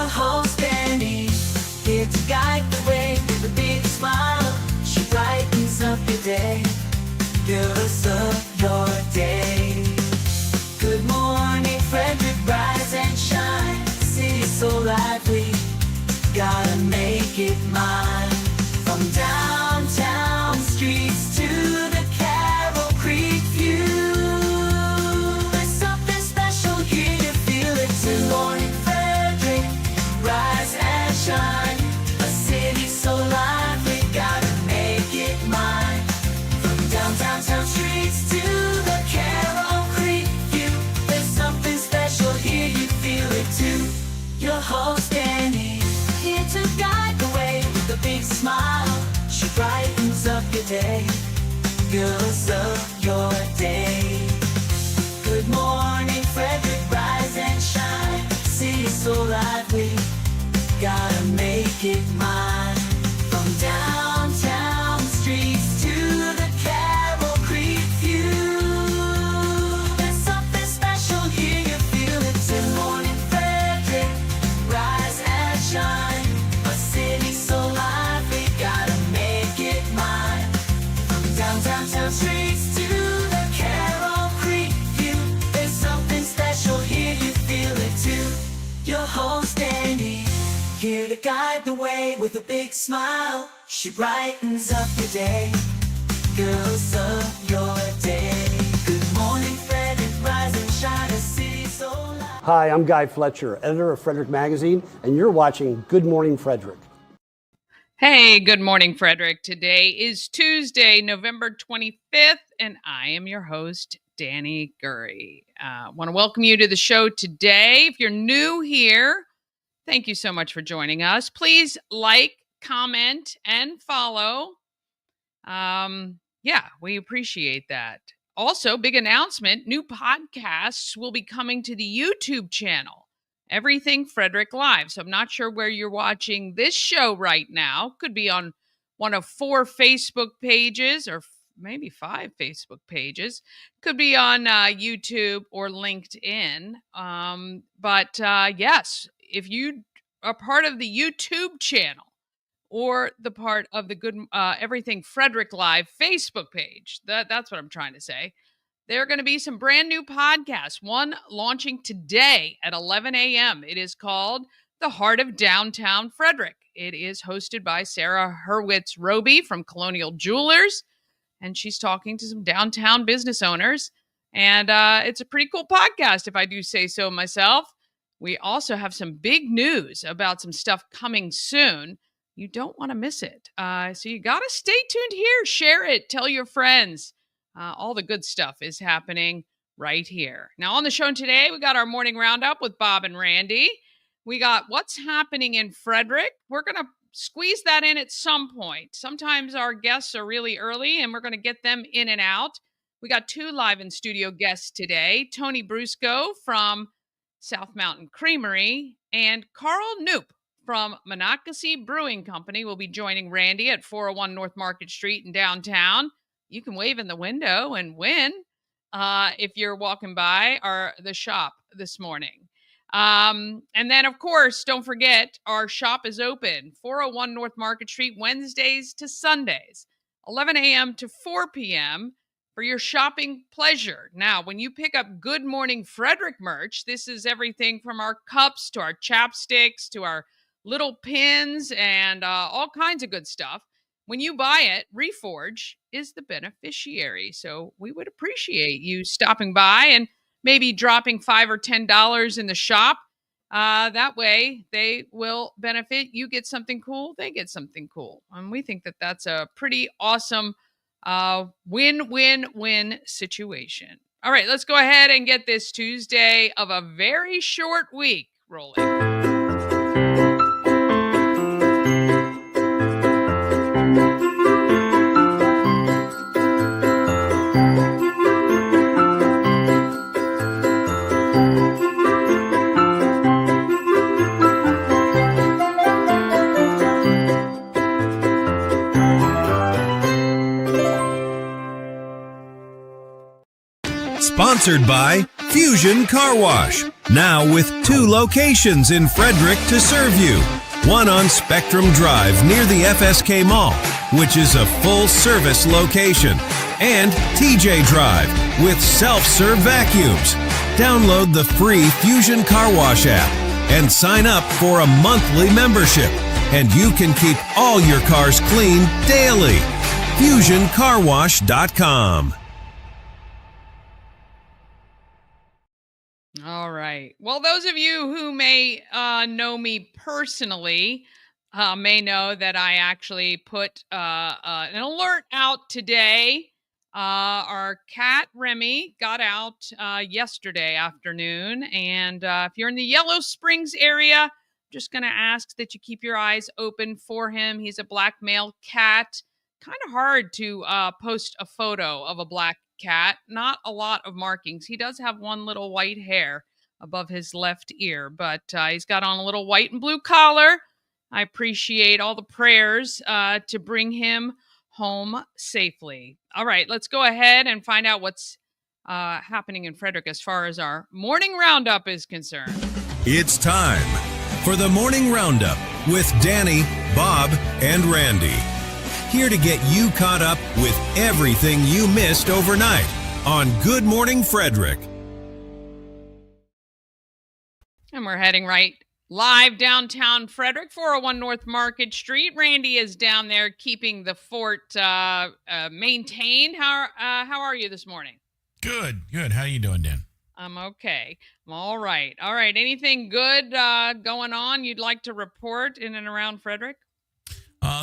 host Dani, here to guide the way with a big smile. She brightens up your day, fills up your day. Good morning, Frederick, rise and shine. City's so lively, gotta make it mine. From downtown streets to the Carroll Creek view, there's something special here, you feel it too. Morning Frederick, rise and shine. A city so lively, gotta make it mine. From downtown streets to the Carroll Creek view, there's something special here, you feel it too. Your host Dani, here to guide the way with a big smile. She brightens up your day, fills up your day. Good morning, Frederick, rise and shine. City's so lively, gotta make it mine. From downtown streets to the Carroll Creek view, there's something special here, you feel it too. Morning Frederick, rise and shine. A city so lively, gotta make it mine. From downtown streets to the Carroll Creek view, there's something special here, you feel it too. Your host Dani, here to guide the way with a big smile. She brightens up your day, fills up your day. Good morning, Frederick, rise and shine. A city so lively. Hi, I'm Guy Fletcher, editor of Frederick Magazine, and you're watching Good Morning Frederick. Hey, good morning, Frederick. Today is Tuesday, November 25th, and I am your host, Dani Gurrie. I want to welcome you to the show today. If you're new here, thank you so much for joining us. Please like, comment, and follow. We appreciate that. Also, big announcement, new podcasts will be coming to the YouTube channel, Everything Frederick Live. So I'm not sure where you're watching this show right now. Could be on one of 4 Facebook pages or maybe 5 Facebook pages. Could be on YouTube or LinkedIn. Yes, if you are part of the YouTube channel or the part of the Everything Frederick Live Facebook page, that's what I'm trying to say. There are going to be some brand new podcasts, one launching today at 11 a.m. It is called The Heart of Downtown Frederick. It is hosted by Sarah Hurwitz-Roby from Colonial Jewelers, and she's talking to some downtown business owners. And it's a pretty cool podcast, if I do say so myself. We also have some big news about some stuff coming soon. You don't want to miss it. So you got to stay tuned here. Share it. Tell your friends. All the good stuff is happening right here. Now on the show today, we got our morning roundup with Bob and Randy. We got what's happening in Frederick. We're going to squeeze that in at some point. Sometimes our guests are really early and we're going to get them in and out. We got 2 live in studio guests today, Tony Brusco from South Mountain Creamery and Karl Knoop from Monocacy Brewing Company will be joining Randy at 401 North Market Street in downtown. You can wave in the window and win if you're walking by the shop this morning. And then, of course, don't forget, our shop is open, 401 North Market Street, Wednesdays to Sundays, 11 a.m. to 4 p.m. for your shopping pleasure. Now, when you pick up Good Morning Frederick merch, this is everything from our cups to our chapsticks to our little pins and all kinds of good stuff. When you buy it, Reforge is the beneficiary. So we would appreciate you stopping by and maybe dropping $5 or $10 in the shop. That way they will benefit. You get something cool, they get something cool. And we think that that's a pretty awesome win-win-win situation. All right, let's go ahead and get this Tuesday of a very short week rolling. Sponsored by Fusion Car Wash. Now with 2 locations in Frederick to serve you. One on Spectrum Drive near the FSK Mall, which is a full-service location. And TJ Drive with self-serve vacuums. Download the free Fusion Car Wash app and sign up for a monthly membership. And you can keep all your cars clean daily. FusionCarWash.com. All right. Well, those of you who may know me personally may know that I actually put an alert out today. Our cat Remy got out yesterday afternoon. And if you're in the Yellow Springs area, I'm just going to ask that you keep your eyes open for him. He's a black male cat. Kind of hard to post a photo of a black cat. Not a lot of markings. He does have one little white hair above his left ear, but he's got on a little white and blue collar. I appreciate all the prayers to bring him home safely. All right, let's go ahead and find out what's happening in Frederick as far as our morning roundup is concerned. It's time for the Morning Roundup with Dani, Bob, and Randy. Here to get you caught up with everything you missed overnight on Good Morning Frederick. And we're heading right live downtown Frederick, 401 North Market Street. Randy is down there keeping the fort maintained. How are you this morning? Good. How you doing, Dan? I'm okay. I'm all right. Anything good going on you'd like to report in and around Frederick?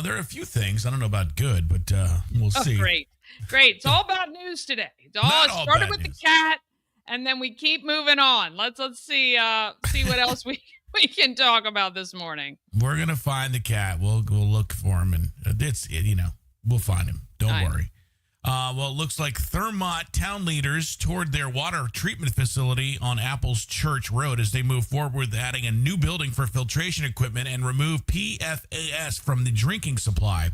There are a few things. I don't know about good, but we'll see. Great. It's all about news today. It started with news. The cat, and then we keep moving on. Let's see what else we can talk about this morning. We're gonna find the cat. We'll look for him, and we'll find him. Don't worry. Well, it looks like Thermont town leaders toured their water treatment facility on Apples Church Road as they move forward with adding a new building for filtration equipment and remove PFAS from the drinking supply.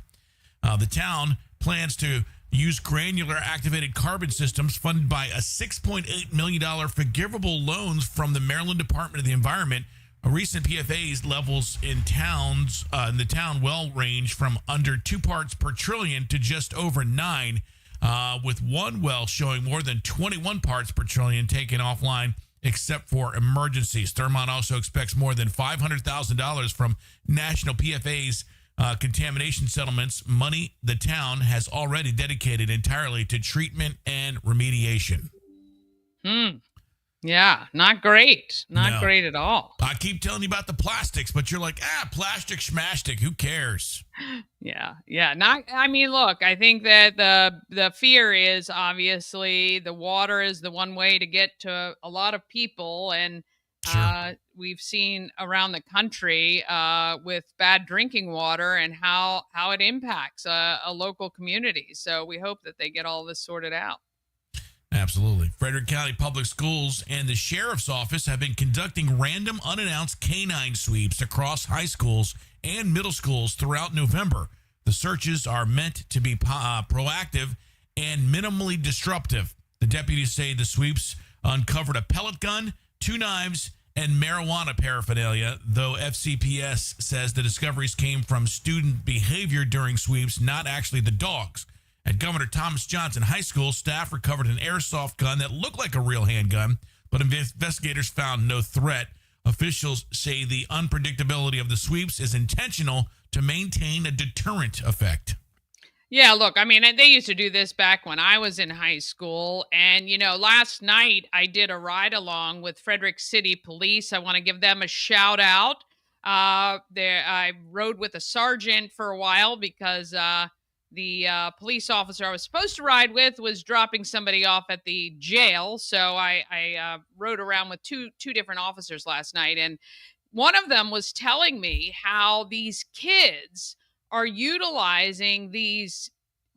The town plans to use granular activated carbon systems funded by a $6.8 million forgivable loans from the Maryland Department of the Environment. A recent PFAS levels in the town well range from under 2 parts per trillion to just over 9. With one well showing more than 21 parts per trillion taken offline except for emergencies. Thermont also expects more than $500,000 from national PFAS contamination settlements, money the town has already dedicated entirely to treatment and remediation. Yeah, not great. Not great at all. I keep telling you about the plastics, but you're like, plastic schmastic. Who cares? Yeah. Look, I think that the fear is obviously the water is the one way to get to a lot of people. And Sure. We've seen around the country with bad drinking water and how it impacts a local community. So we hope that they get all this sorted out. Absolutely. Frederick County Public Schools and the Sheriff's Office have been conducting random unannounced canine sweeps across high schools and middle schools throughout November. The searches are meant to be proactive and minimally disruptive. The deputies say the sweeps uncovered a pellet gun, 2 knives, and marijuana paraphernalia, though FCPS says the discoveries came from student behavior during sweeps, not actually the dogs. At Governor Thomas Johnson High School, staff recovered an airsoft gun that looked like a real handgun, but investigators found no threat. Officials say the unpredictability of the sweeps is intentional to maintain a deterrent effect. Yeah, look, they used to do this back when I was in high school. And, last night I did a ride along with Frederick City Police. I want to give them a shout out. I rode with a sergeant for a while because the police officer I was supposed to ride with was dropping somebody off at the jail. So I rode around with two different officers last night. And one of them was telling me how these kids are utilizing these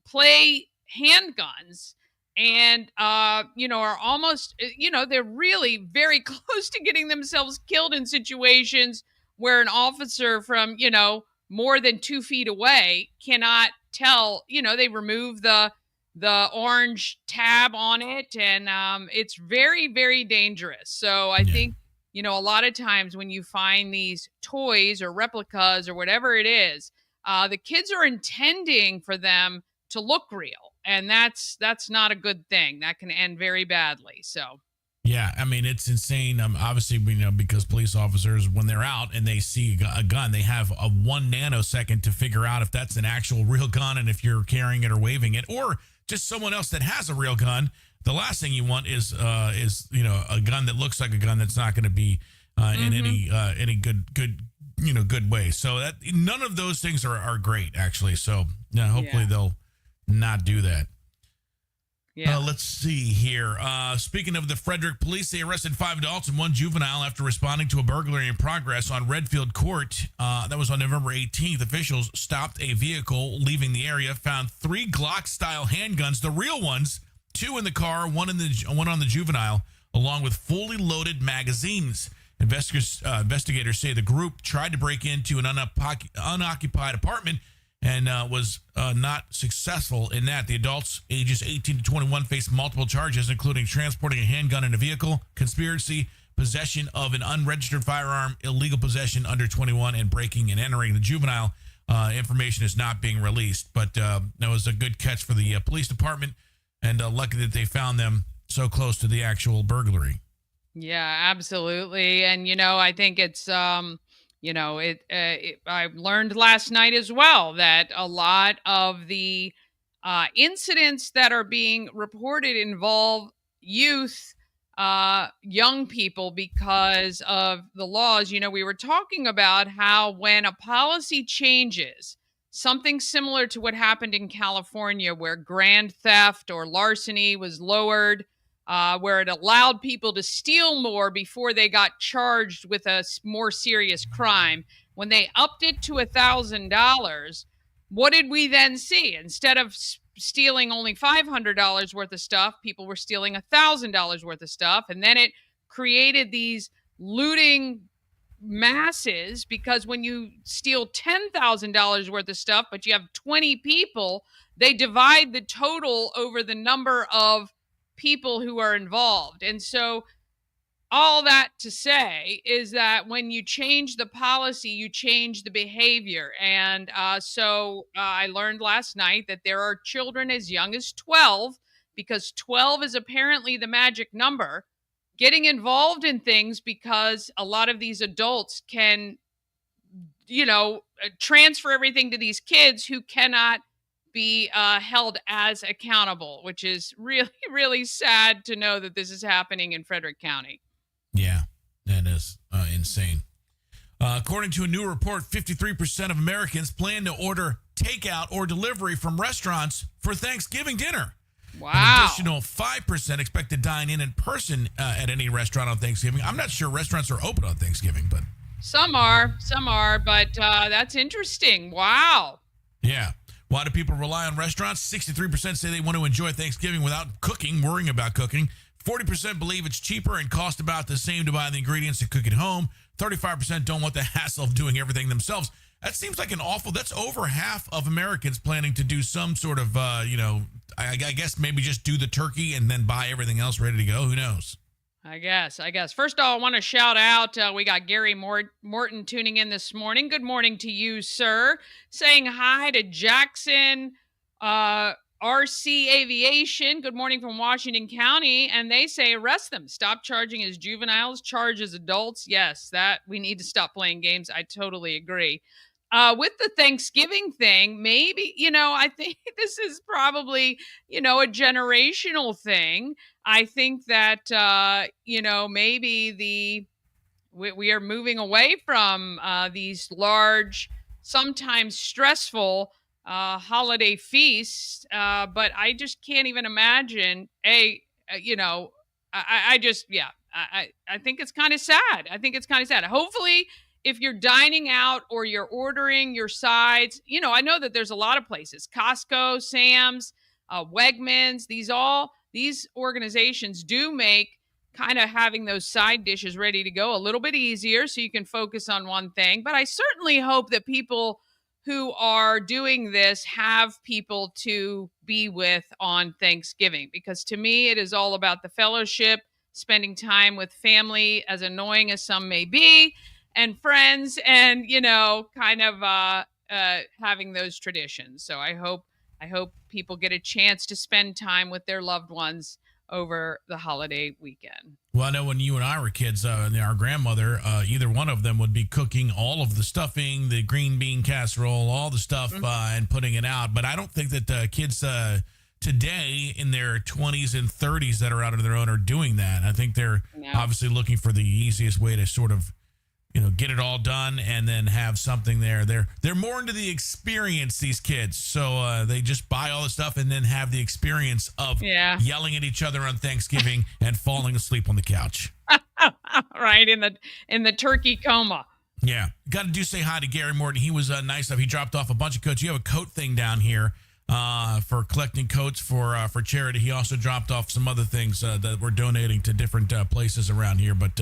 play handguns and, are almost, they're really very close to getting themselves killed in situations where an officer from, more than 2 feet away cannot tell. They remove the the orange tab on it, and it's very, very dangerous. So I think, a lot of times when you find these toys or replicas or whatever it is, the kids are intending for them to look real, and that's not a good thing. That can end very badly. So Yeah, I mean, it's insane. Obviously, because police officers, when they're out and they see a gun, they have a 1 nanosecond to figure out if that's an actual real gun and if you're carrying it or waving it, or just someone else that has a real gun. The last thing you want is a gun that looks like a gun that's not going to be in any good way. So that none of those things are great, actually. So hopefully they'll not do that. yeah. Let's see here. Speaking of the Frederick police, they arrested 5 adults and 1 juvenile after responding to a burglary in progress on Redfield Court. That was on November 18th. Officials stopped a vehicle leaving the area, found 3 Glock-style handguns, the real ones, 2 in the car, one on the juvenile, along with fully loaded magazines. Investigators say the group tried to break into an unoccupied apartment and was not successful in that. The adults, ages 18 to 21, faced multiple charges, including transporting a handgun in a vehicle, conspiracy, possession of an unregistered firearm, illegal possession under 21, and breaking and entering. The juvenile information is not being released, but that was a good catch for the police department, and lucky that they found them so close to the actual burglary. Yeah, absolutely. And, I think it's, I learned last night as well that a lot of the incidents that are being reported involve youth, young people, because of the laws. We were talking about how when a policy changes, something similar to what happened in California, where grand theft or larceny was lowered, where it allowed people to steal more before they got charged with a more serious crime. When they upped it to $1,000, what did we then see? Instead of stealing only $500 worth of stuff, people were stealing $1,000 worth of stuff. And then it created these looting masses, because when you steal $10,000 worth of stuff, but you have 20 people, they divide the total over the number of people who are involved. And so all that to say is that when you change the policy, you change the behavior. And so I learned last night that there are children as young as 12, because 12 is apparently the magic number, getting involved in things because a lot of these adults can, transfer everything to these kids who cannot be held as accountable, which is really, really sad to know that this is happening in Frederick County. Yeah, that is insane. According to a new report, 53% of Americans plan to order takeout or delivery from restaurants for Thanksgiving dinner. Wow. An additional 5% expect to dine in person at any restaurant on Thanksgiving. I'm not sure restaurants are open on Thanksgiving, but some are, but that's interesting. Wow. Yeah. Why do people rely on restaurants? 63% say they want to enjoy Thanksgiving without worrying about cooking. 40% believe it's cheaper and cost about the same to buy the ingredients and cook at home. 35% don't want the hassle of doing everything themselves. That seems like that's over half of Americans planning to do some sort of, I guess maybe just do the turkey and then buy everything else ready to go. Who knows? I guess. First of all, I want to shout out, we got Gary Morton tuning in this morning. Good morning to you, sir. Saying hi to Jackson RC Aviation. Good morning from Washington County. And they say arrest them. Stop charging as juveniles, charge as adults. Yes, that we need to stop playing games. I totally agree. With the Thanksgiving thing, maybe, I think this is probably, a generational thing. I think that, maybe we are moving away from these large, sometimes stressful holiday feasts. But I just can't even imagine I think it's kind of sad. Hopefully, if you're dining out or you're ordering your sides, I know that there's a lot of places, Costco, Sam's, Wegmans, these organizations do make kind of having those side dishes ready to go a little bit easier so you can focus on one thing. But I certainly hope that people who are doing this have people to be with on Thanksgiving, because to me, it is all about the fellowship, spending time with family, as annoying as some may be, and friends, and, kind of having those traditions. So I hope people get a chance to spend time with their loved ones over the holiday weekend. Well, I know when you and I were kids, our grandmother, either one of them would be cooking all of the stuffing, the green bean casserole, all the stuff, and putting it out. But I don't think that kids today in their 20s and 30s that are out on their own are doing that. I think they're obviously looking for the easiest way to sort of, get it all done and then have something there. They're more into the experience, these kids. So they just buy all the stuff and then have the experience of yelling at each other on Thanksgiving and falling asleep on the couch. Right, in the turkey coma. Yeah. Got to say hi to Gary Morton. He was nice enough. He dropped off a bunch of coats. You have a coat thing down here for collecting coats for charity. He also dropped off some other things that we're donating to different places around here. But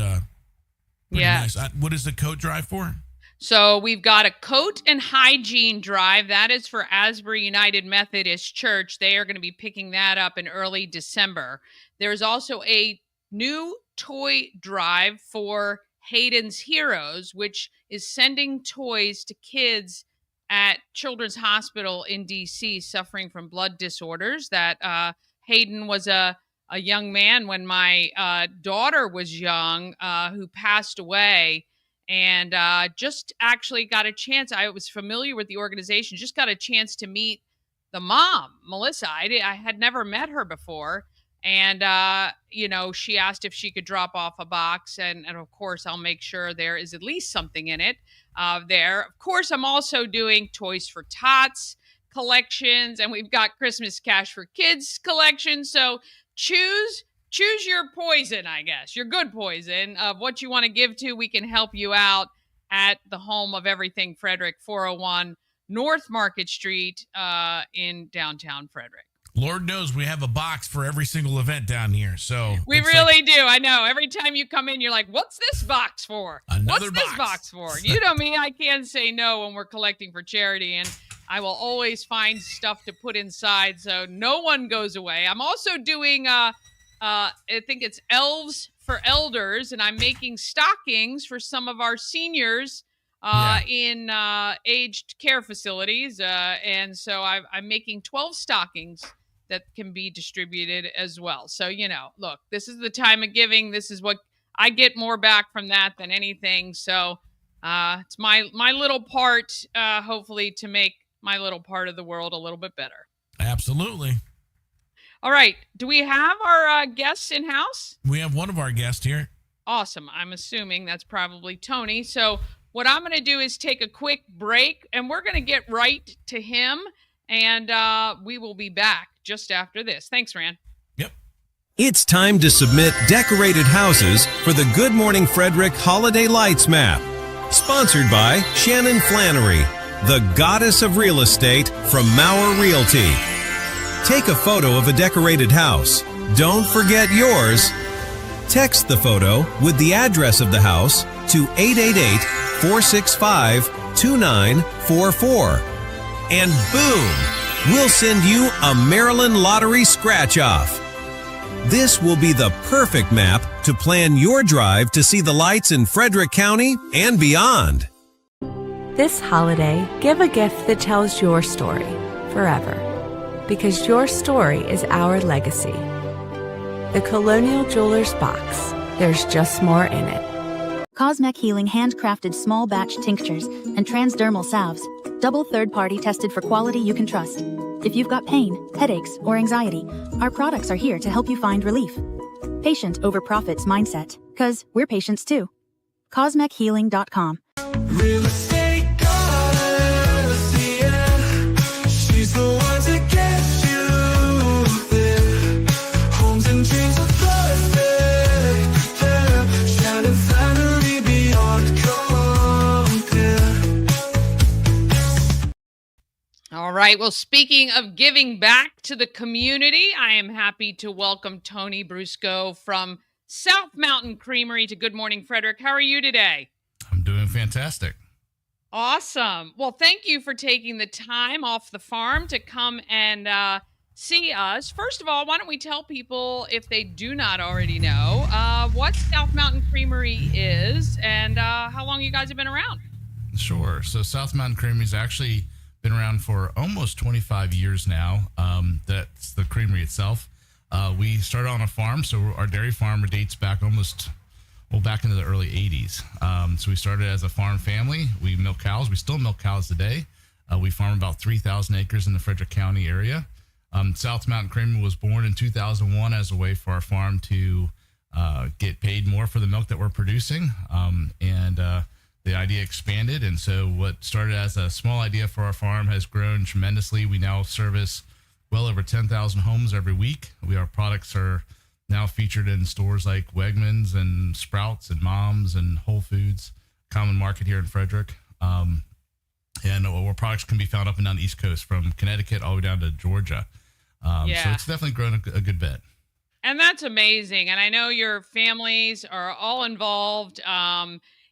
nice. What is the coat drive for? So we've got a coat and hygiene drive. That is for Asbury United Methodist Church. They are going to be picking that up in early December. There's also a new toy drive for Hayden's Heroes, which is sending toys to kids at Children's Hospital in D.C. suffering from blood disorders. That Hayden was a young man when my daughter was young who passed away, and just actually got a chance. I was familiar with the organization, just got a chance to meet the mom, Melissa. I had never met her before. And, she asked if she could drop off a box. And of course, I'll make sure there is at least something in it there. Of course, I'm also doing Toys for Tots collections, and we've got Christmas Cash for Kids collection. So choose your poison, I guess, your good poison of what you want to give to. We can help you out at the home of everything Frederick, 401 North Market Street in downtown Frederick. Lord knows we have a box for every single event down here. So we really do. I know. Every time you come in, you're like, what's this box for? Another What's this box for? You know me, I can't say no when we're collecting for charity, and I will always find stuff to put inside so no one goes away. I'm also doing, I think it's Elves for Elders, and I'm making stockings for some of our seniors in aged care facilities. And so I'm making 12 stockings that can be distributed as well. So, look, this is the time of giving. This is what I get more back from that than anything. So it's my little part, hopefully, to make my little part of the world a little bit better. Absolutely. All right. Do we have our guests in house? We have one of our guests here. Awesome. I'm assuming that's probably Tony. So what I'm going to do is take a quick break, and we're going to get right to him, and we will be back just after this. Thanks, Rand. Yep. It's time to submit decorated houses for the Good Morning Frederick Holiday Lights Map. Sponsored by Shannon Flannery, the goddess of real estate from Mauer Realty. Take a photo of a decorated house. Don't forget yours. Text the photo with the address of the house to 888-465-2944. And boom, we'll send you a Maryland Lottery scratch-off. This will be the perfect map to plan your drive to see the lights in Frederick County and beyond. This holiday, give a gift that tells your story forever. Because your story is our legacy. The Colonial Jewelers box. There's just more in it. Cosmec Healing handcrafted small batch tinctures and transdermal salves. Double third-party tested for quality you can trust. If you've got pain, headaches, or anxiety, our products are here to help you find relief. Patient over profits mindset. 'Cause we're patients too. CosmecHealing.com. Real estate goddess, yeah. She's the one to get you there. Homes and dreams are perfect, yeah. Shannon Flannery beyond compare. All right. Well, speaking of giving back to the community, I am happy to welcome Tony Brusco from South Mountain Creamery to Good Morning Frederick. How are you today? I'm doing fantastic. Awesome. Well, thank you for taking the time off the farm to come and see us. First of all, why don't we tell people, if they do not already know, what South Mountain Creamery is and how long you guys have been around? Sure. So South Mountain Creamery has actually been around for almost 25 years now. That's the creamery itself. We started on a farm, so our dairy farm dates back back into the early 80s. So we started as a farm family. We milk cows. We still milk cows today. We farm about 3,000 acres in the Frederick County area. South Mountain Creamery was born in 2001 as a way for our farm to get paid more for the milk that we're producing. The idea expanded, and so what started as a small idea for our farm has grown tremendously. We now service well over 10,000 homes every week. Our products are now featured in stores like Wegmans and Sprouts and Mom's and Whole Foods, Common Market here in Frederick. And our products can be found up and down the East Coast, from Connecticut all the way down to Georgia. So it's definitely grown a good bit. And that's amazing. And I know your families are all involved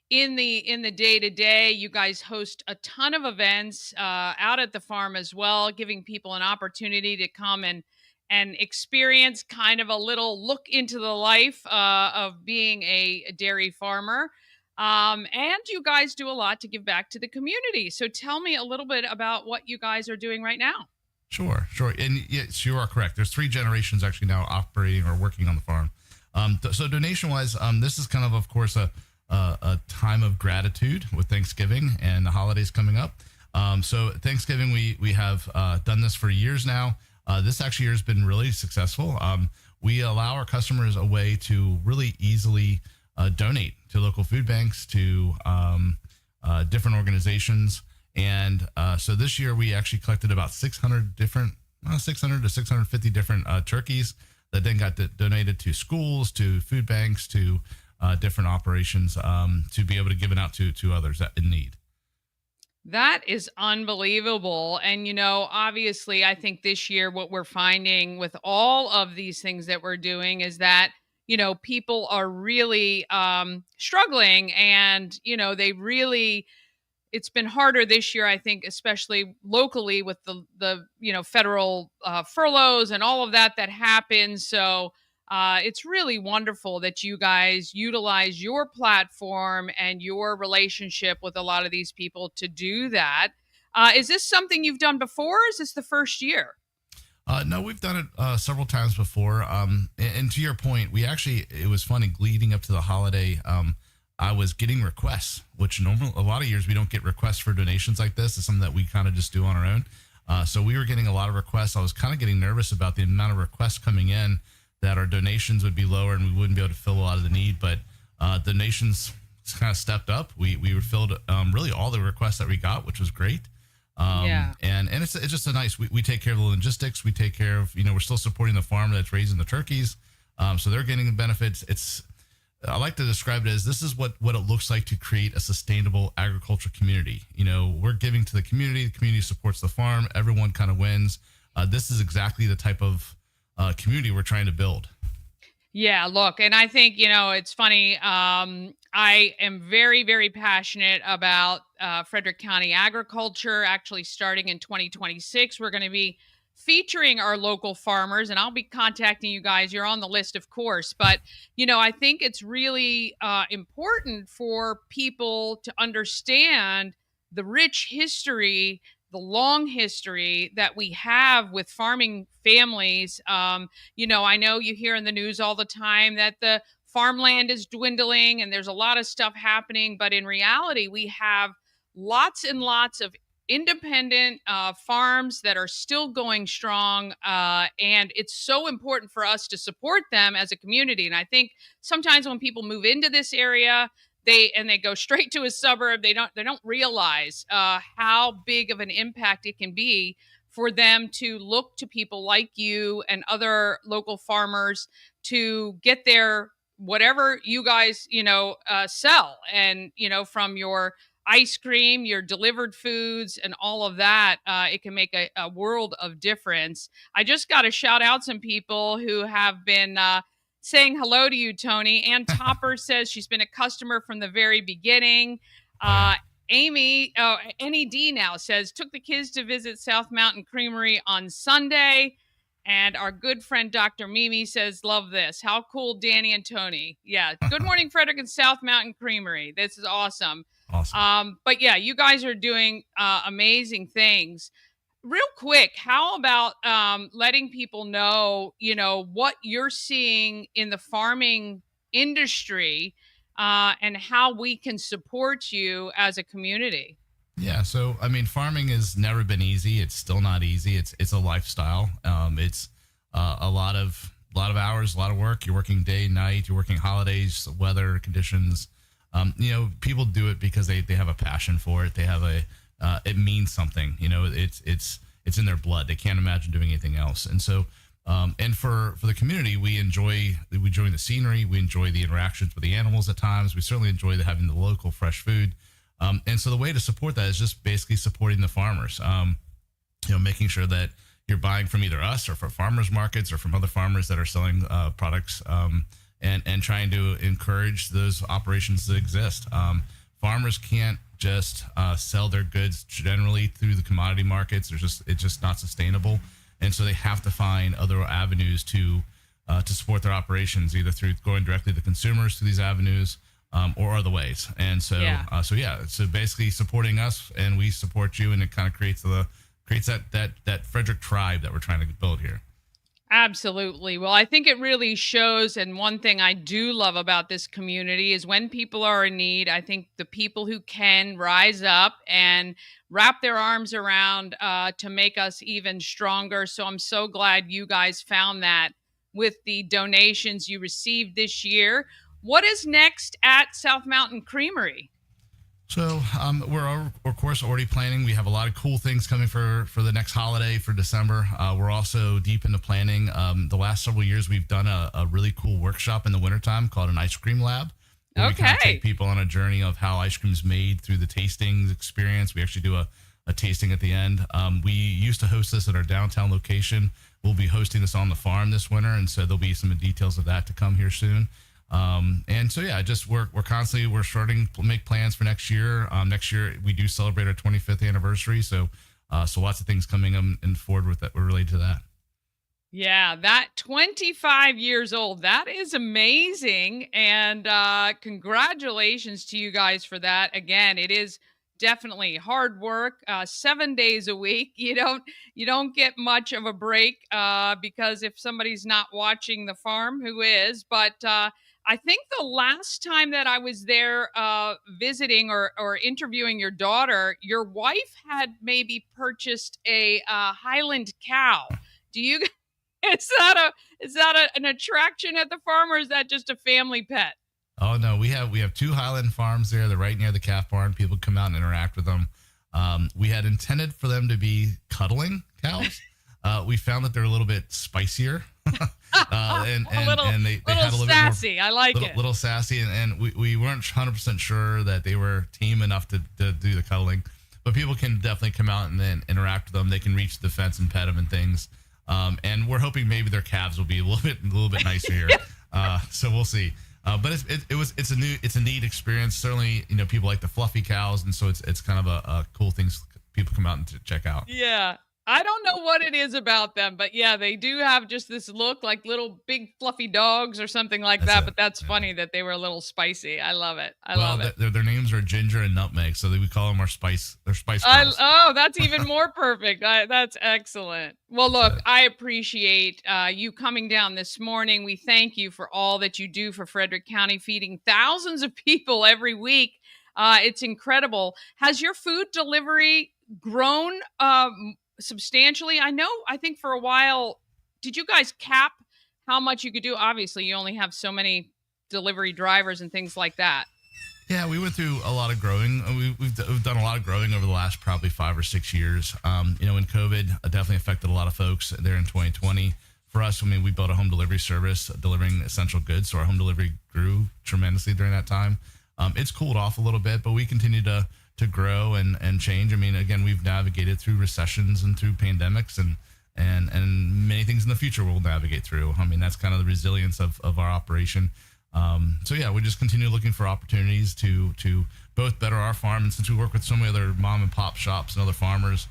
in the day-to-day. You guys host a ton of events out at the farm as well, giving people an opportunity to come and experience kind of a little look into the life of being a dairy farmer. And you guys do a lot to give back to the community. So tell me a little bit about what you guys are doing right now. Sure. And yes, you are correct. There's 3 generations actually now operating or working on the farm. So donation-wise, this is kind of course, a time of gratitude with Thanksgiving and the holidays coming up. So Thanksgiving, we have done this for years now. This actually year has been really successful. We allow our customers a way to really easily donate to local food banks, to different organizations. And so this year we actually collected about 600 to 650 different turkeys that then got donated to schools, to food banks, to different operations, to be able to give it out to others in need. That is unbelievable. And, obviously, I think this year what we're finding with all of these things that we're doing is that, people are really struggling, and, it's been harder this year, I think, especially locally with the federal furloughs and all of that happened. So it's really wonderful that you guys utilize your platform and your relationship with a lot of these people to do that. Is this something you've done before, or is this the first year? No, we've done it several times before. And to your point, it was funny leading up to the holiday. I was getting requests, which a lot of years we don't get requests for donations like this. It's something that we kind of just do on our own. So we were getting a lot of requests. I was kind of getting nervous about the amount of requests coming in, that our donations would be lower and we wouldn't be able to fill a lot of the need. But donations kind of stepped up. We filled really all the requests that we got, which was great. And it's just a nice, we take care of the logistics. We take care of, we're still supporting the farm that's raising the turkeys. So they're getting the benefits. I like to describe it as, this is what it looks like to create a sustainable agriculture community. We're giving to the community supports the farm, everyone kind of wins. This is exactly the type of community we're trying to build. Yeah, look, and I think, it's funny. I am very, very passionate about Frederick County agriculture. Actually, starting in 2026, we're going to be featuring our local farmers, and I'll be contacting you guys. You're on the list, of course. But, I think it's really important for people to understand the rich history, the long history that we have with farming families. I know you hear in the news all the time that the farmland is dwindling and there's a lot of stuff happening, but in reality, we have lots and lots of independent farms that are still going strong, and it's so important for us to support them as a community. And I think sometimes when people move into this area, they go straight to a suburb, they don't realize how big of an impact it can be for them to look to people like you and other local farmers to get their whatever you guys sell, and from your ice cream, your delivered foods, and all of that, it can make a world of difference. I just got to shout out some people who have been saying hello to you, Tony. Ann Topper says she's been a customer from the very beginning. Amy, NED now says, took the kids to visit South Mountain Creamery on Sunday. And our good friend Dr. Mimi says, love this. How cool, Dani and Tony. Yeah. Good morning, Frederick and South Mountain Creamery. This is awesome. Awesome. But yeah, you guys are doing amazing things. Real quick, how about letting people know, what you're seeing in the farming industry and how we can support you as a community? Yeah, so I mean, farming has never been easy. It's still not easy. It's a lifestyle. It's a lot of hours, a lot of work. You're working day, night. You're working holidays, weather conditions. People do it because they have a passion for it. They have it means something. It's in their blood. They can't imagine doing anything else. And so, and for the community, we enjoy the scenery. We enjoy the interactions with the animals at times. We certainly enjoy having the local fresh food. And so the way to support that is just basically supporting the farmers, making sure that you're buying from either us or from farmers markets or from other farmers that are selling products, and trying to encourage those operations to exist. Farmers can't just sell their goods generally through the commodity markets. It's just not sustainable. And so they have to find other avenues to support their operations, either through going directly to consumers through these avenues, or other ways. And so, so basically supporting us, and we support you, and it kind of creates that Frederick tribe that we're trying to build here. Absolutely. Well, I think it really shows. And one thing I do love about this community is when people are in need, I think the people who can rise up and wrap their arms around to make us even stronger. So I'm so glad you guys found that with the donations you received this year. What is next at South Mountain Creamery? So we're of course already planning. We have a lot of cool things coming for the next holiday for December. We're also deep into planning. The last several years, we've done a really cool workshop in the wintertime called an ice cream lab. Where we kind of take people on a journey of how ice cream is made through the tasting experience. We actually do a tasting at the end. We used to host this at our downtown location. We'll be hosting this on the farm this winter, and so there'll be some details of that to come here soon. And so, yeah, we're starting to make plans for next year. Next year we do celebrate our 25th anniversary. So lots of things coming in forward with that. We're related to that. Yeah, that 25 years old, that is amazing. And, congratulations to you guys for that. Again, it is definitely hard work, 7 days a week. You don't get much of a break, because if somebody's not watching the farm, who is, but, I think the last time that I was there visiting or interviewing your daughter, your wife had maybe purchased a Highland cow. Is that an attraction at the farm, or is that just a family pet? Oh no, we have two Highland farms there. They're right near the calf barn. People come out and interact with them. We had intended for them to be cuddling cows. We found that they're a little bit spicier. and they had a little sassy. More, I like it. Little sassy, and we weren't 100% sure that they were tame enough to do the cuddling. But people can definitely come out and then interact with them. They can reach the fence and pet them and things. And we're hoping maybe their calves will be a little bit nicer here. So we'll see. But it's a neat experience. Certainly, people like the fluffy cows, and so it's kind of a cool thing people come out and check out. Yeah. I don't know what it is about them, but yeah, they do have just this look like little big fluffy dogs or something like that. But that's funny that they were a little spicy. I love it. I love it. Their names are Ginger and Nutmeg, so we call them our spice. They're spice girls. That's even more perfect. That's excellent. Well, look, I appreciate you coming down this morning. We thank you for all that you do for Frederick County, feeding thousands of people every week. It's incredible. Has your food delivery grown substantially? I think for a while, did you guys cap how much you could do? Obviously, you only have so many delivery drivers and things like that. Yeah, we went through a lot of growing. We've done a lot of growing over the last probably 5 or 6 years. When COVID definitely affected a lot of folks there in 2020. For us, we built a home delivery service delivering essential goods. So our home delivery grew tremendously during that time. It's cooled off a little bit, but we continue to grow and change. Again, we've navigated through recessions and through pandemics and many things in the future we'll navigate through. That's kind of the resilience of our operation. So yeah, we just continue looking for opportunities to both better our farm, and since we work with so many other mom and pop shops and other farmers,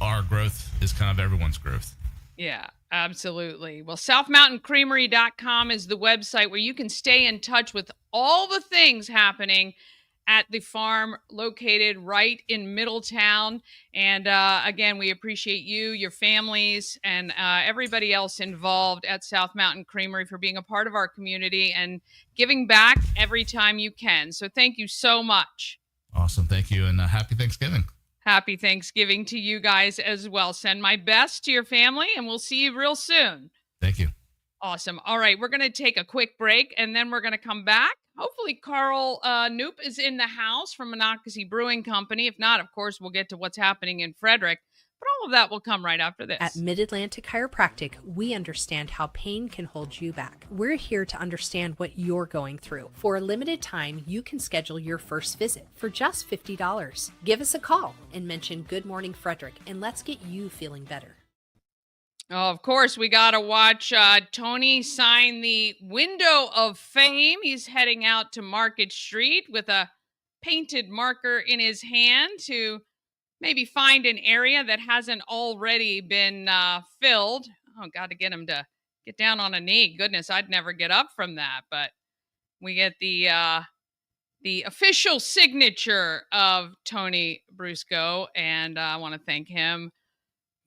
our growth is kind of everyone's growth. Yeah, absolutely. Well, southmountaincreamery.com is the website where you can stay in touch with all the things happening at the farm located right in Middletown. And again, we appreciate you, your families, and everybody else involved at South Mountain Creamery for being a part of our community and giving back every time you can. So thank you so much. Awesome. Thank you. And happy Thanksgiving. Happy Thanksgiving to you guys as well. Send my best to your family, and we'll see you real soon. Thank you. Awesome. All right, we're going to take a quick break, and then we're going to come back. Hopefully, Karl Knoop is in the house from Monocacy Brewing Company. If not, of course, we'll get to what's happening in Frederick. But all of that will come right after this. At Mid-Atlantic Chiropractic, we understand how pain can hold you back. We're here to understand what you're going through. For a limited time, you can schedule your first visit for just $50. Give us a call and mention Good Morning Frederick, and let's get you feeling better. Oh, of course, we got to watch Tony sign the Window of Fame. He's heading out to Market Street with a painted marker in his hand to maybe find an area that hasn't already been filled. Oh, got to get him to get down on a knee. Goodness, I'd never get up from that. But we get the official signature of Tony Brusco, and I want to thank him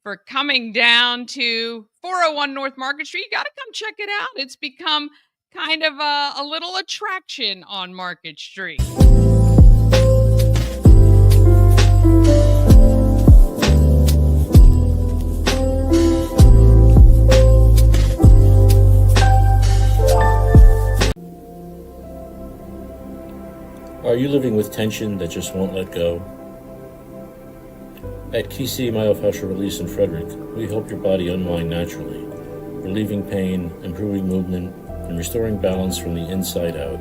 for coming down to 401 North Market Street. You got to come check it out. It's become kind of a little attraction on Market Street. Are you living with tension that just won't let go? At Key City Myofascial Release in Frederick, we help your body unwind naturally, relieving pain, improving movement, and restoring balance from the inside out.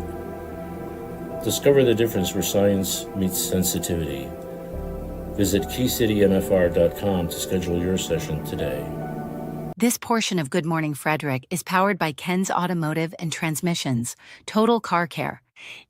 Discover the difference where science meets sensitivity. Visit KeyCityMFR.com to schedule your session today. This portion of Good Morning Frederick is powered by Ken's Automotive and Transmissions, Total Car Care.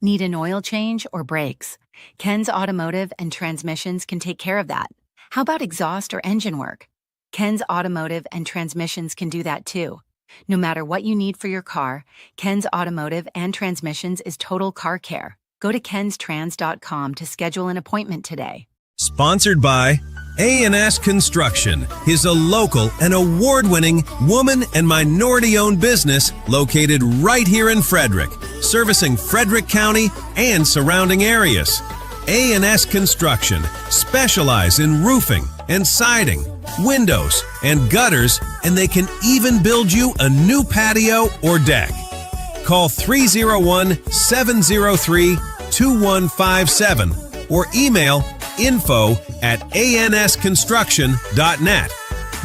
Need an oil change or brakes? Ken's Automotive and Transmissions can take care of that. How about exhaust or engine work? Ken's Automotive and Transmissions can do that too. No matter what you need for your car, Ken's Automotive and Transmissions is Total Car Care. Go to kenstrans.com to schedule an appointment today. Sponsored by A&S Construction is a local and award-winning woman and minority-owned business located right here in Frederick, servicing Frederick County and surrounding areas. A&S Construction specialize in roofing and siding, windows and gutters, and they can even build you a new patio or deck. Call 301-703-2157 or email info@ansconstruction.net.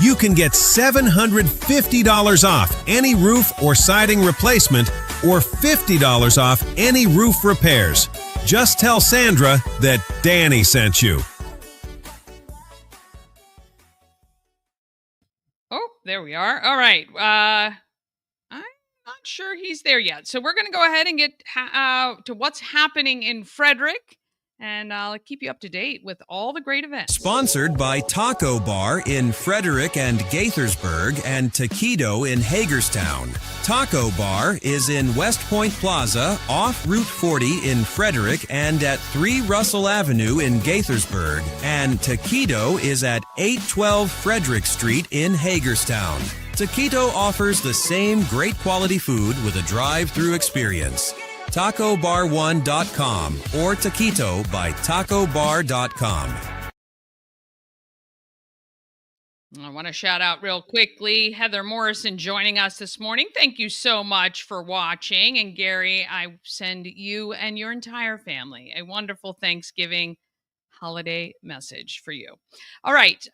You can get $750 off any roof or siding replacement or $50 off any roof repairs. Just tell Sandra that Dani sent you. Oh, there we are. All right. I'm not sure he's there yet. So we're going to go ahead and get to what's happening in Frederick. And I'll keep you up to date with all the great events. Sponsored by Taco Bar in Frederick and Gaithersburg and Taquito in Hagerstown. Taco Bar is in West Point Plaza off Route 40 in Frederick and at 3 Russell Avenue in Gaithersburg. And Taquito is at 812 Frederick Street in Hagerstown. Taquito offers the same great quality food with a drive-through experience. TacoBar1.com or Taquito by TacoBar.com. I want to shout out real quickly Heather Morrison joining us this morning. Thank you so much for watching. And Gary, I send you and your entire family a wonderful Thanksgiving holiday message for you. All right.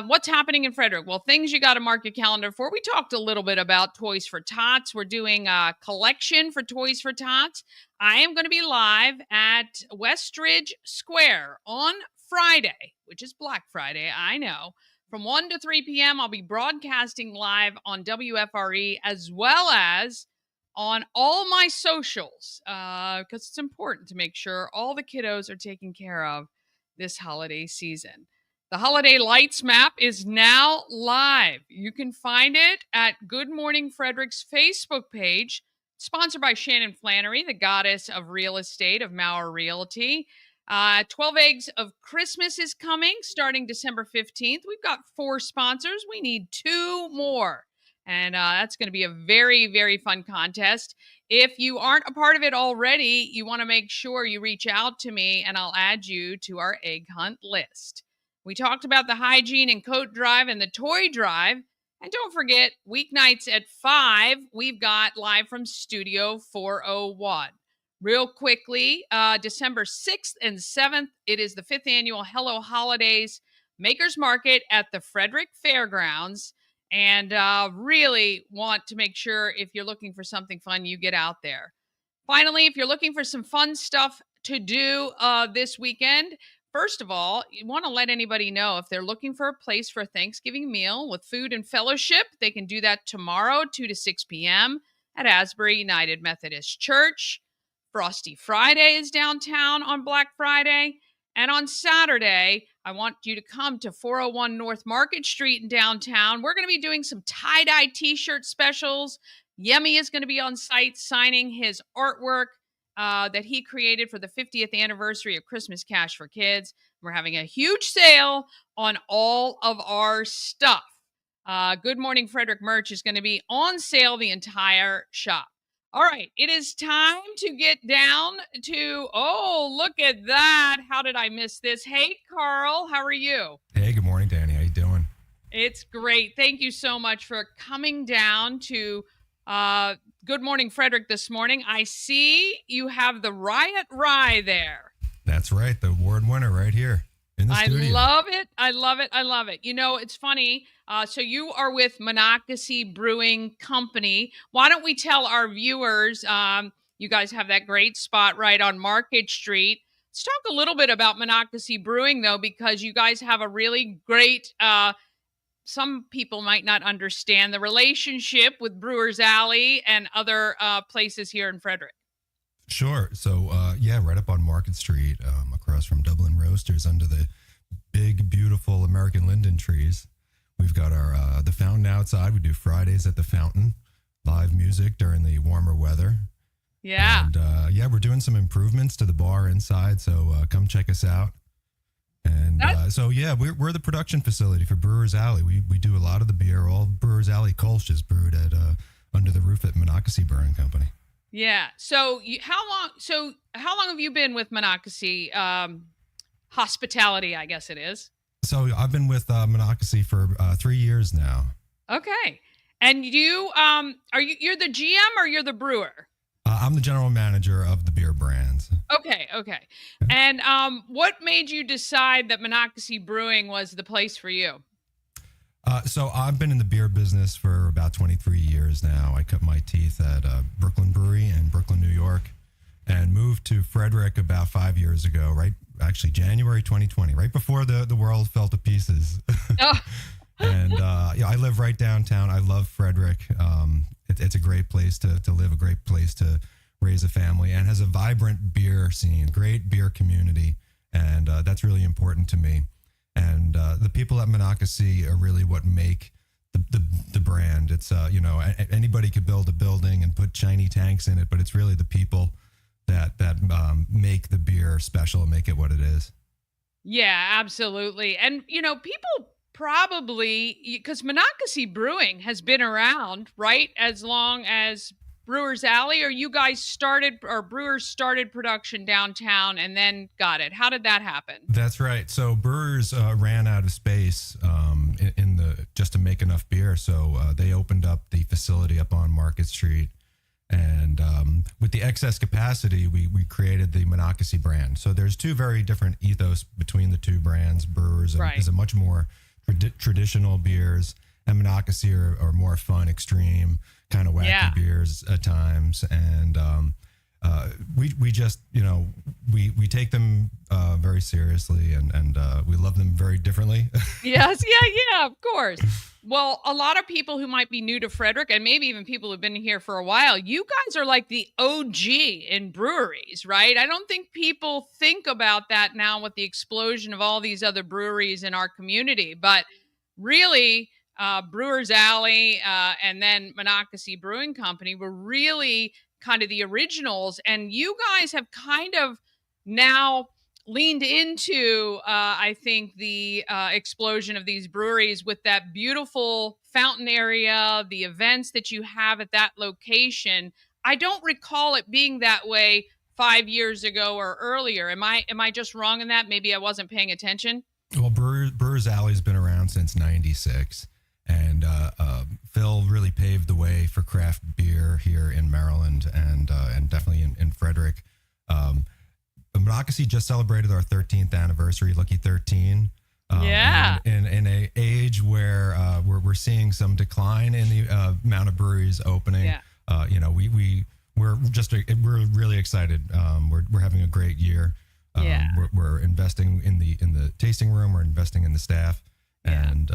What's happening in Frederick? Well, things you got to mark your calendar for. We talked a little bit about Toys for Tots. We're doing a collection for Toys for Tots. I am going to be live at Westridge Square on Friday, which is Black Friday, I know. From 1 to 3 p.m., I'll be broadcasting live on WFRE as well as on all my socials because it's important to make sure all the kiddos are taken care of this holiday season. The Holiday Lights Map is now live. You can find it at Good Morning Frederick's Facebook page, sponsored by Shannon Flannery, the goddess of real estate of Maurer Realty. 12 Eggs of Christmas is coming starting December 15th. We've got 4 sponsors. We need 2 more. And that's going to be a very, very fun contest. If you aren't a part of it already, you want to make sure you reach out to me and I'll add you to our egg hunt list. We talked about the hygiene and coat drive and the toy drive. And don't forget, weeknights at 5, we've got Live from Studio 401. Real quickly, December 6th and 7th, it is the 5th annual Hello Holidays Makers Market at the Frederick Fairgrounds. And really want to make sure if you're looking for something fun, you get out there. Finally, if you're looking for some fun stuff to do this weekend, first of all, you want to let anybody know if they're looking for a place for a Thanksgiving meal with food and fellowship, they can do that tomorrow, 2 to 6 p.m. at Asbury United Methodist Church. Frosty Friday is downtown on Black Friday. And on Saturday, I want you to come to 401 North Market Street in downtown. We're going to be doing some tie-dye t-shirt specials. Yemi is going to be on site signing his artwork that he created for the 50th anniversary of Christmas Cash for Kids. We're having a huge sale on all of our stuff. Good Morning Frederick merch is going to be on sale the entire shop. All right, it is time to get down to, oh, look at that. How did I miss this? Hey, Karl, how are you? Hey, good morning, Dani. How you doing? It's great. Thank you so much for coming down to Good Morning Frederick this morning. I see you have the Riot Rye there. That's right, the award winner right here in the studio. I love it. I love it. I love it. You know, it's funny. So you are with Monocacy Brewing Company. Why don't we tell our viewers, you guys have that great spot right on Market Street. Let's talk a little bit about Monocacy Brewing, though, because you guys have a really great, some people might not understand the relationship with Brewers Alley and other places here in Frederick. Sure. So, right up on Market Street, across from Dublin Roasters under the big, beautiful American linden trees. We've got our the fountain outside. We do Fridays at the fountain, live music during the warmer weather. Yeah. And we're doing some improvements to the bar inside, so come check us out. And we're the production facility for Brewers Alley. We do a lot of the beer. All Brewers Alley Kolsch is brewed at under the roof at Monocacy Brewing Company. Yeah. So how long have you been with Monocacy Hospitality, I guess it is? So I've been with Monocacy for 3 years now. Okay. And you you're the GM or you're the brewer? I'm the general manager of the beer brands. Okay. And what made you decide that Monocacy Brewing was the place for you? So I've been in the beer business for about 23 years now. I cut my teeth at Brooklyn Brewery in Brooklyn, New York, and moved to Frederick about 5 years ago, January 2020, right before the world fell to pieces. Oh. And I live right downtown. I love Frederick. It's a great place to live, a great place to raise a family, and has a vibrant beer scene, great beer community, and that's really important to me. And the people at Monocacy are really what make the brand. It's anybody could build a building and put shiny tanks in it, but it's really the people that make the beer special and make it what it is. Yeah, absolutely. And people probably, because Monocacy Brewing has been around, right, as long as Brewers Alley, or you guys Brewers started production downtown and then got it. How did that happen? That's right. So Brewers ran out of space just to make enough beer. So they opened up the facility up on Market Street. And with the excess capacity, we created the Monocacy brand. So there's two very different ethos between the two brands. Brewers is a much more traditional beers, and Monocacy are more fun, extreme, kind of wacky beers at times. And we just, we take them very seriously, and we love them very differently. Yes. Yeah, of course. Well, a lot of people who might be new to Frederick, and maybe even people who've been here for a while, you guys are like the OG in breweries, right? I don't think people think about that now with the explosion of all these other breweries in our community. But really, Brewers Alley and then Monocacy Brewing Company were really kind of the originals. And you guys have kind of now leaned into, I think, the explosion of these breweries with that beautiful fountain area, the events that you have at that location. I don't recall it being that way 5 years ago or earlier. Am I just wrong in that? Maybe I wasn't paying attention. Well, Brewers Alley's been around since '96, and Phil really paved the way for craft beer here in Maryland and definitely in Frederick. Monocacy just celebrated our 13th anniversary, lucky 13. Yeah. In a age where we're seeing some decline in the amount of breweries opening. Yeah. We're really excited. We're having a great year. Yeah. We're investing in the tasting room. We're investing in the staff, and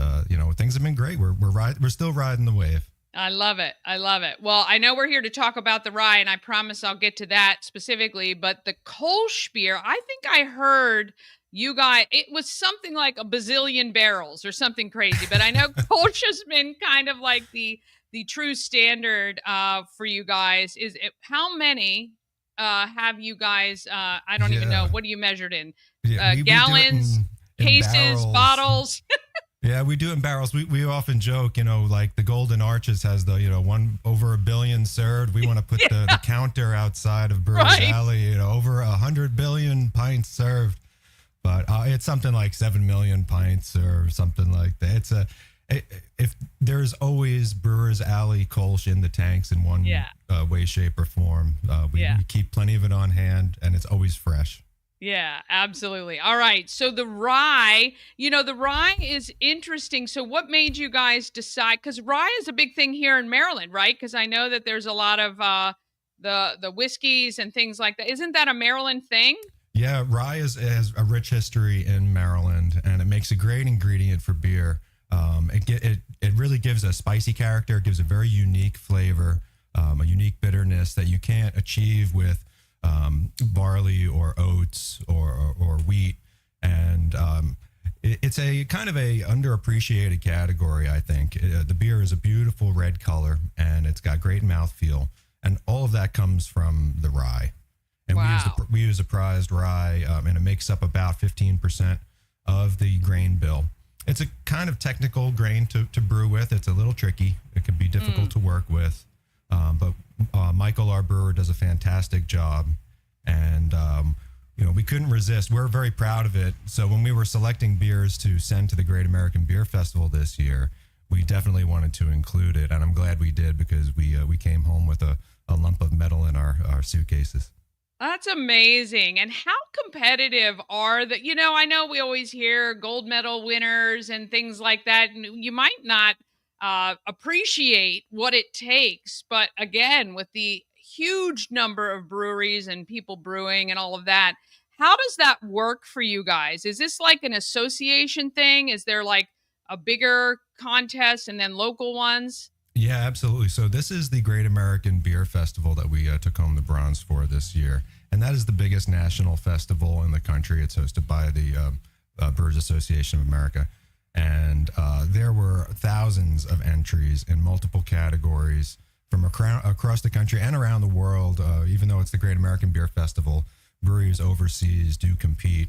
things have been great. We're still riding the wave. I love it. I love it. Well, I know we're here to talk about the rye, and I promise I'll get to that specifically. But the Kolsch beer, I think I heard you guys, it was something like a bazillion barrels or something crazy. But I know Kolsch has been kind of like the true standard for you guys. How many have you guys? I don't even know. What do you measured in? Gallons, cases, barrels. Bottles. Yeah, we do it in barrels. We often joke, like the Golden Arches has the, one over 1 billion served. We want to put the counter outside of Brewers Alley, over 100 billion pints served. But it's something like 7 million pints or something like that. If there's always Brewers Alley Kolsch in the tanks in one way, shape, or form. We keep plenty of it on hand, and it's always fresh. Yeah, absolutely. All right. So the rye is interesting. So what made you guys decide? Because rye is a big thing here in Maryland, right? Because I know that there's a lot of the whiskeys and things like that. Isn't that a Maryland thing? Yeah, rye has a rich history in Maryland, and it makes a great ingredient for beer. It really gives a spicy character. It gives a very unique flavor, a unique bitterness that you can't achieve with barley or oats or wheat, and it's a kind of a underappreciated category. I think the beer is a beautiful red color, and it's got great mouthfeel, and all of that comes from the rye. And we use a prized rye, and it makes up about 15% of the grain bill. It's a kind of technical grain to brew with. It's a little tricky. It can be difficult to work with. But Michael, our brewer, does a fantastic job, and we couldn't resist. We're very proud of it. So when we were selecting beers to send to the Great American Beer Festival this year, we definitely wanted to include it, and I'm glad we did, because we came home with a lump of metal in our suitcases. That's amazing. And how competitive are the, I know we always hear gold medal winners and things like that, and you might not appreciate what it takes. But again, with the huge number of breweries and people brewing and all of that, how does that work for you guys? Is this like an association thing? Is there like a bigger contest and then local ones? Yeah, absolutely. So this is the Great American Beer Festival that we took home the bronze for this year. And that is the biggest national festival in the country. It's hosted by the Brewers Association of America. And there were thousands of entries in multiple categories from across the country and around the world. Even though it's the Great American Beer Festival, breweries overseas do compete.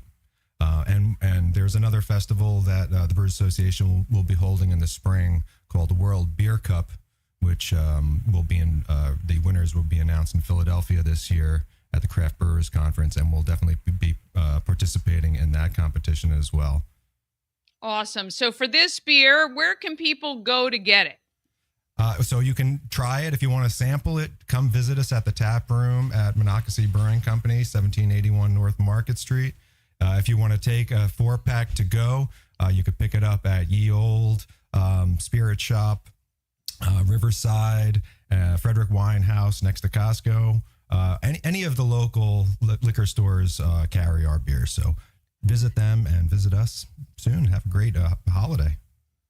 And there's another festival that the Brewers Association will be holding in the spring called the World Beer Cup, which will be the winners will be announced in Philadelphia this year at the Craft Brewers Conference, and we'll definitely be participating in that competition as well. Awesome. So for this beer, where can people go to get it? So you can try it. If you want to sample it, come visit us at the tap room at Monocacy Brewing Company, 1781 North Market Street. If you want to take a 4-pack to go, you could pick it up at Ye Old, Spirit Shop, Riverside, Frederick Wine House next to Costco. Any of the local liquor stores carry our beer. So visit them and visit us soon. Have a great holiday.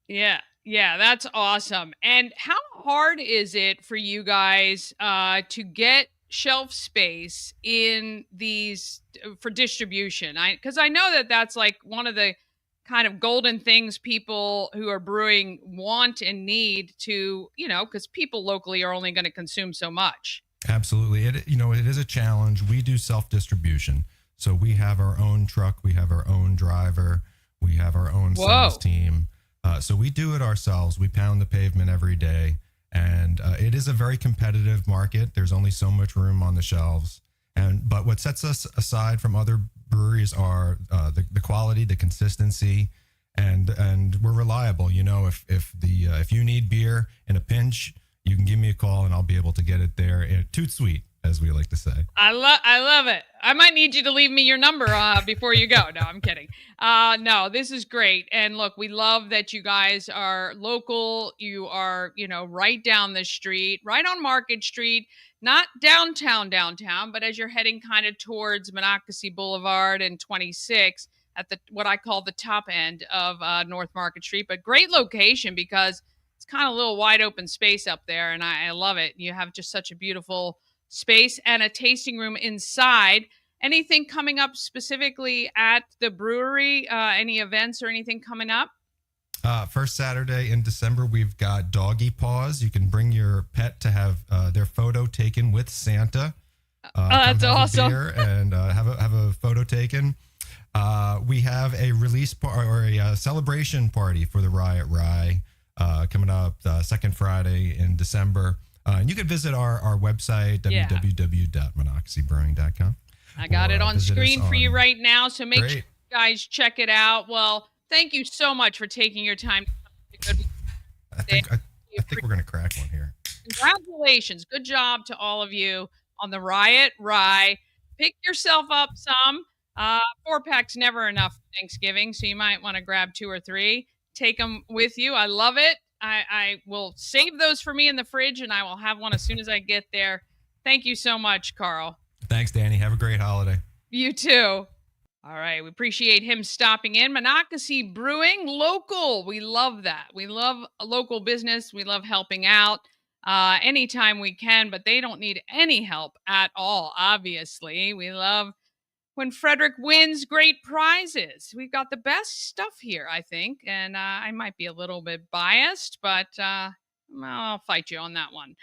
Yeah. Yeah, that's awesome. And how hard is it for you guys to get shelf space in these for distribution? Because I know that that's like one of the kind of golden things people who are brewing want and need to, because people locally are only going to consume so much. Absolutely. It is a challenge. We do self-distribution. So we have our own truck, we have our own driver, we have our own sales team. So we do it ourselves. We pound the pavement every day. And it is a very competitive market. There's only so much room on the shelves. But what sets us aside from other breweries are the quality, the consistency, and we're reliable. If you need beer in a pinch, you can give me a call and I'll be able to get it there. Toot sweet, as we like to say. I love it. I might need you to leave me your number before you go. No, I'm kidding. No, this is great. And look, we love that you guys are local. You are, right down the street, right on Market Street, not downtown, but as you're heading kind of towards Monocacy Boulevard and 26 at what I call the top end of North Market Street. But great location because it's kind of a little wide open space up there. And I love it. You have just such a beautiful space and a tasting room inside. Anything coming up specifically at the brewery? Any events or anything coming up? First Saturday in December, we've got Doggy Paws. You can bring your pet to have their photo taken with Santa. That's awesome. Beer and have a photo taken. We have a release or a celebration party for the Riot Rye coming up second Friday in December. And you can visit our website, www.monocacybrewing.com. I got it on screen for you right now, so make sure you guys check it out. Well, thank you so much for taking your time. I think we're going to crack one here. Congratulations. Good job to all of you on the Riot Rye. Pick yourself up some. 4-pack's never enough for Thanksgiving, so you might want to grab 2 or 3. Take them with you. I love it. I will save those for me in the fridge, and I will have one as soon as I get there. Thank you so much, Karl. Thanks, Dani. Have a great holiday. You too. All right. We appreciate him stopping in. Monocacy Brewing, local. We love that. We love a local business. We love helping out anytime we can, but they don't need any help at all, obviously. We love when Frederick wins great prizes. We've got the best stuff here, I think. And I might be a little bit biased, but I'll fight you on that one.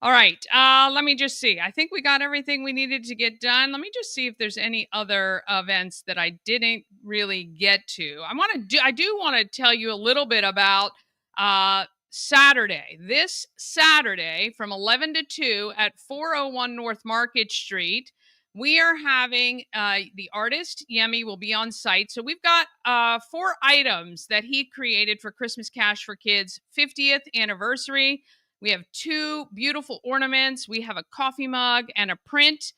All right. Let me just see. I think we got everything we needed to get done. Let me just see if there's any other events that I didn't really get to. I do want to tell you a little bit about Saturday. This Saturday from 11 to 2 at 401 North Market Street. We are having the artist, Yemi, will be on site. So we've got 4 items that he created for Christmas Cash for Kids 50th anniversary. We have 2 beautiful ornaments. We have a coffee mug and a print.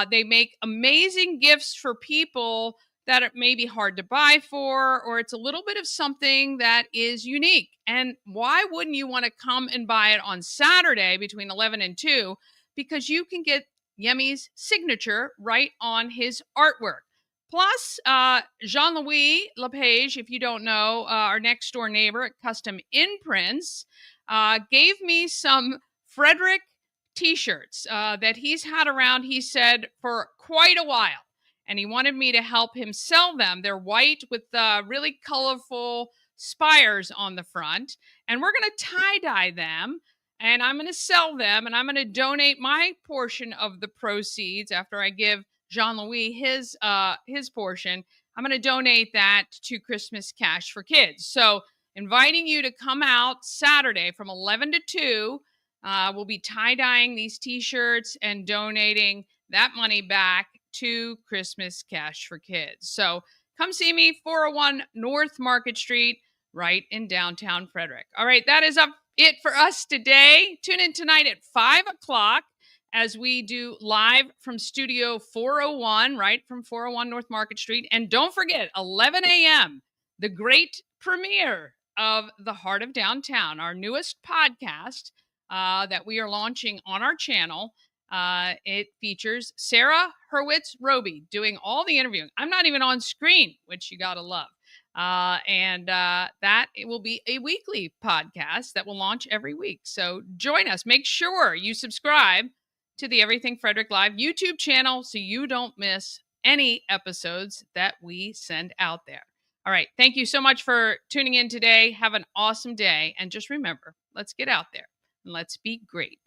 They make amazing gifts for people that it may be hard to buy for, or it's a little bit of something that is unique. And why wouldn't you want to come and buy it on Saturday between 11 and 2? Because you can get Yemi's signature right on his artwork. Plus, Jean-Louis Lepage, if you don't know, our next door neighbor at Custom Imprints, gave me some Frederick t-shirts that he's had around, he said, for quite a while. And he wanted me to help him sell them. They're white with really colorful spires on the front. And we're going to tie-dye them. And I'm going to sell them, and I'm going to donate my portion of the proceeds after I give Jean-Louis his portion. I'm going to donate that to Christmas Cash for Kids. So inviting you to come out Saturday from 11 to 2. We'll be tie-dyeing these T-shirts and donating that money back to Christmas Cash for Kids. So come see me, 401 North Market Street, right in downtown Frederick. All right, that is it for us today. Tune in tonight at 5 o'clock as we do live from Studio 401, right from 401 North Market Street. And don't forget, 11 a.m., the great premiere of The Heart of Downtown, our newest podcast that we are launching on our channel. It features Sarah Hurwitz-Roby doing all the interviewing. I'm not even on screen, which you got to love. That it will be a weekly podcast that will launch every week. So join us. Make sure you subscribe to the Everything Frederick Live YouTube channel so you don't miss any episodes that we send out there. All right. Thank you so much for tuning in today. Have an awesome day. And just remember, let's get out there and let's be great.